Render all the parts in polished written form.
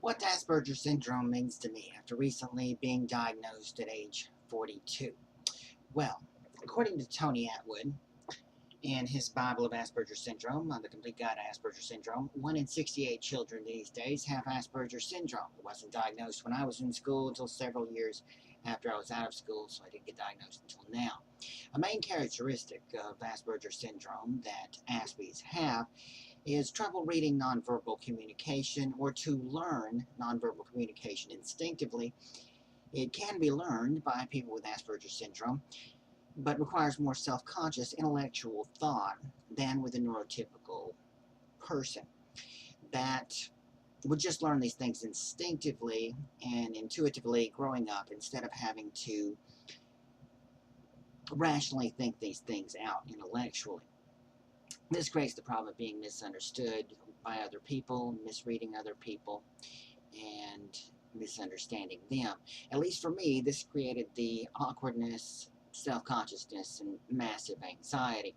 What Asperger syndrome means to me after recently being diagnosed at age 42. Well, according to Tony Atwood in his Bible of Asperger syndrome, The Complete Guide to Asperger syndrome, 1 in 68 children these days have Asperger syndrome. It wasn't diagnosed when I was in school until several years after I was out of school, so I didn't get diagnosed until now. A main characteristic of Asperger syndrome that Aspies have is trouble reading nonverbal communication or to learn nonverbal communication instinctively. It can be learned by people with Asperger syndrome, but requires more self conscious intellectual thought than with a neurotypical person that would just learn these things instinctively and intuitively growing up instead of having to rationally think these things out intellectually. This creates the problem of being misunderstood by other people, misreading other people, and misunderstanding them. At least for me, this created the awkwardness, self consciousness, and massive anxiety.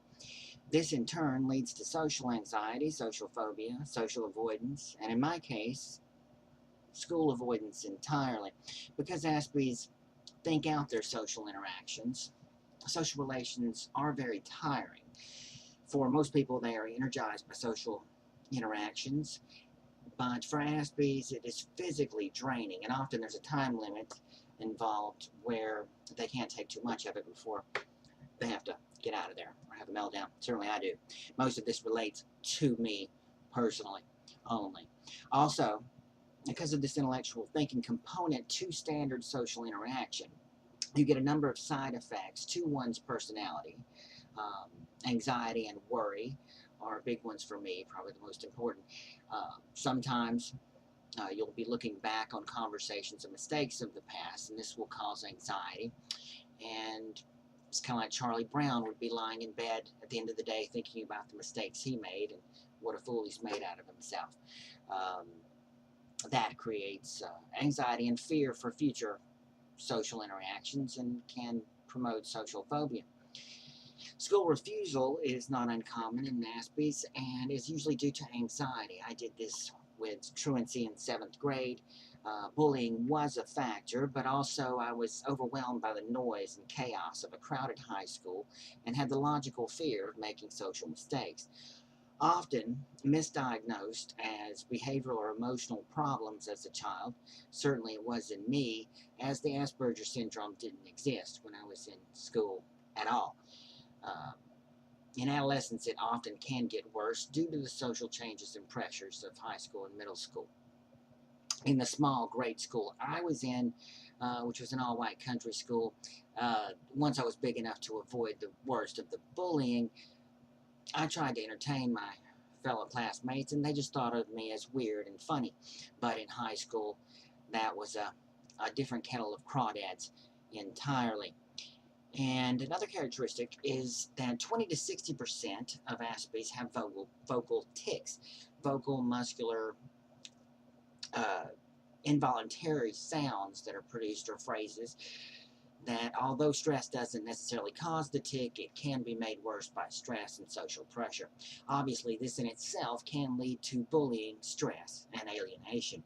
This in turn leads to social anxiety, social phobia, social avoidance, and in my case, school avoidance entirely. Because Aspies think out their social interactions, social relations are very tiring. For most people, they are energized by social interactions, but for Aspies, it is physically draining, and often there's a time limit involved where they can't take too much of it before they have to get out of there or have a meltdown. Certainly I do. Most of this relates to me personally only. Also, because of this intellectual thinking component to standard social interaction, you get a number of side effects to one's personality. Um, Anxiety and worry are big ones for me, probably the most important. Sometimes you'll be looking back on conversations and mistakes of the past, and this will cause anxiety. And it's kind of like Charlie Brown would be lying in bed at the end of the day thinking about the mistakes he made and what a fool he's made out of himself. Um, that creates anxiety and fear for future social interactions and can promote social phobia. School refusal is not uncommon in NASBs and is usually due to anxiety. I did this with truancy in 7th grade. Bullying was a factor, but also I was overwhelmed by the noise and chaos of a crowded high school and had the logical fear of making social mistakes. Often misdiagnosed as behavioral or emotional problems as a child, certainly it was in me, as the Asperger syndrome didn't exist when I was in school at all. Uh, in adolescence, it often can get worse due to the social changes and pressures of high school and middle school. In the small grade school I was in, which was an all white country school, once I was big enough to avoid the worst of the bullying, I tried to entertain my fellow classmates, and they just thought of me as weird and funny. But in high school, that was a different kettle of crawdads entirely. And another characteristic is that 20 to 60% of Aspies have vocal tics, vocal muscular uh, involuntary sounds that are produced or phrases that, although stress doesn't necessarily cause the tic, it can be made worse by stress and social pressure. Obviously, this in itself can lead to bullying, stress, and alienation.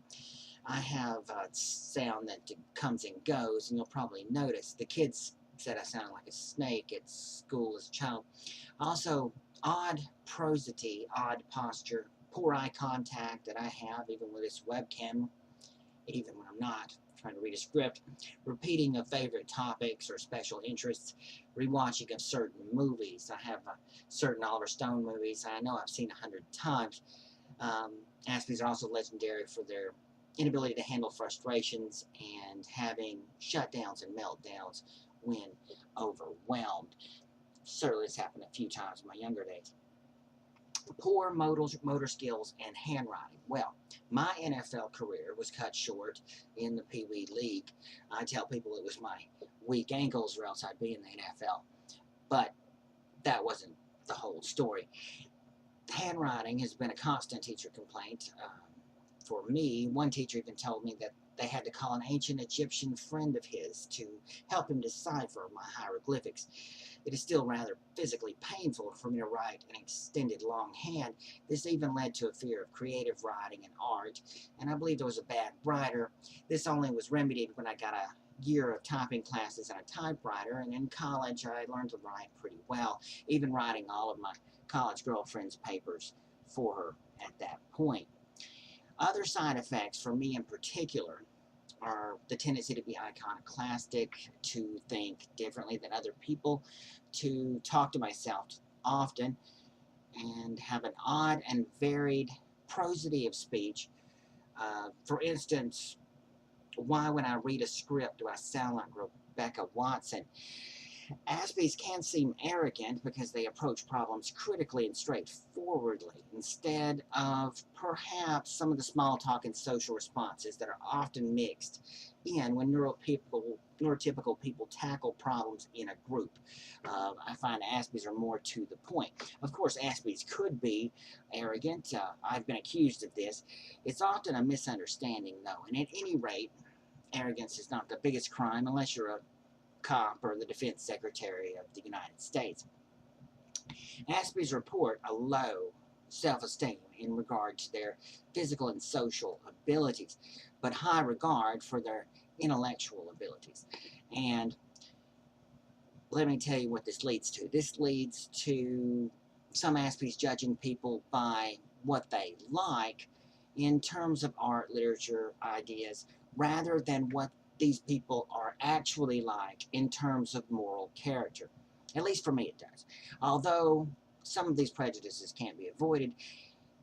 I have a sound that comes and goes, and you'll probably notice the kids said I sounded like a snake at school as a child. Also, odd prosody, odd posture, poor eye contact that I have even with this webcam, even when I'm not trying to read a script, repeating of favorite topics or special interests, rewatching of certain movies. I have certain Oliver Stone movies I know I've seen 100 times. Um, Aspies are also legendary for their inability to handle frustrations and having shutdowns and meltdowns when overwhelmed. Certainly, this happened a few times in my younger days. Poor motor skills and handwriting. Well, my NFL career was cut short in the Pee Wee League. I tell people it was my weak ankles, or else I'd be in the NFL. But that wasn't the whole story. Handwriting has been a constant teacher complaint. for me. One teacher even told me that they had to call an ancient Egyptian friend of his to help him decipher my hieroglyphics. It is still rather physically painful for me to write an extended longhand. This even led to a fear of creative writing and art, and I believed I was a bad writer. This only was remedied when I got a year of typing classes and a typewriter, and in college I learned to write pretty well, even writing all of my college girlfriend's papers for her at that point. Other side effects for me in particular are the tendency to be iconoclastic, to think differently than other people, to talk to myself often, and have an odd and varied prosody of speech. For instance, why when I read a script do I sound like Rebecca Watson? Aspies can seem arrogant because they approach problems critically and straightforwardly, instead of perhaps some of the small talk and social responses that are often mixed in when neurotypical people tackle problems in a group. I find Aspies are more to the point. Of course, Aspies could be arrogant. I've been accused of this. It's often a misunderstanding, though, and at any rate, arrogance is not the biggest crime unless you're a cop or the defense secretary of the United States. Aspies report a low self-esteem in regard to their physical and social abilities, but high regard for their intellectual abilities. And let me tell you what this leads to. This leads to some Aspies judging people by what they like in terms of art, literature, ideas, rather than what these people are actually like in terms of moral character. At least for me it does. Although some of these prejudices can't be avoided,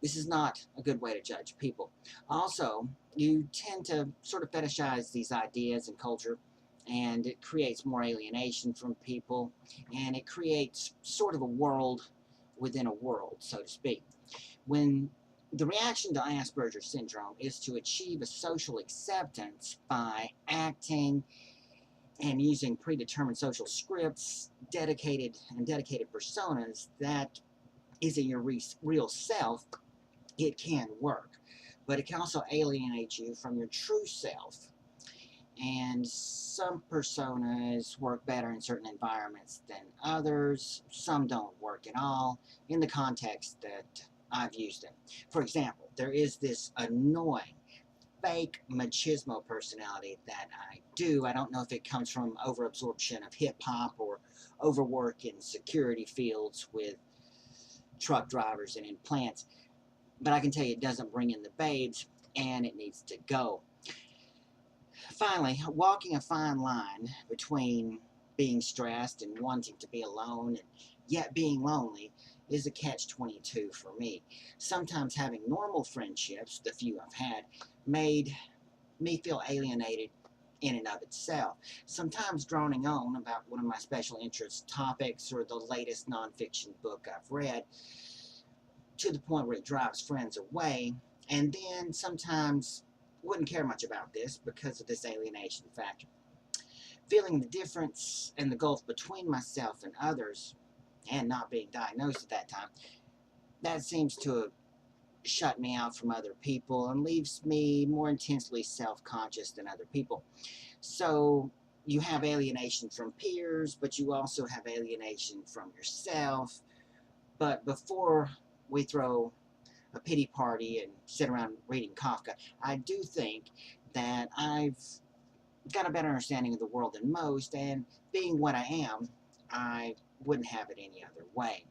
this is not a good way to judge people. Also, you tend to sort of fetishize these ideas and culture, and it creates more alienation from people, and it creates sort of a world within a world, so to speak. When the reaction to Asperger syndrome is to achieve a social acceptance by acting and using predetermined social scripts, dedicated personas that isn't your real self, it can work. But it can also alienate you from your true self. And some personas work better in certain environments than others. Some don't work at all in the context that I've used them. For example, there is this annoying, fake machismo personality that I do. I don't know if it comes from overabsorption of hip-hop or overwork in security fields with truck drivers and in plants, but I can tell you it doesn't bring in the babes, and it needs to go. Finally, walking a fine line between being stressed and wanting to be alone and yet being lonely is a catch-22 for me. Sometimes having normal friendships, the few I've had, made me feel alienated in and of itself. Sometimes droning on about one of my special interest topics or the latest nonfiction book I've read to the point where it drives friends away, and then sometimes wouldn't care much about this because of this alienation factor. Feeling the difference and the gulf between myself and others, and not being diagnosed at that time, that seems to have shut me out from other people and leaves me more intensely self-conscious than other people. So you have alienation from peers, but you also have alienation from yourself. But before we throw a pity party and sit around reading Kafka, I do think that I've got a better understanding of the world than most, and being what I am, I wouldn't have it any other way.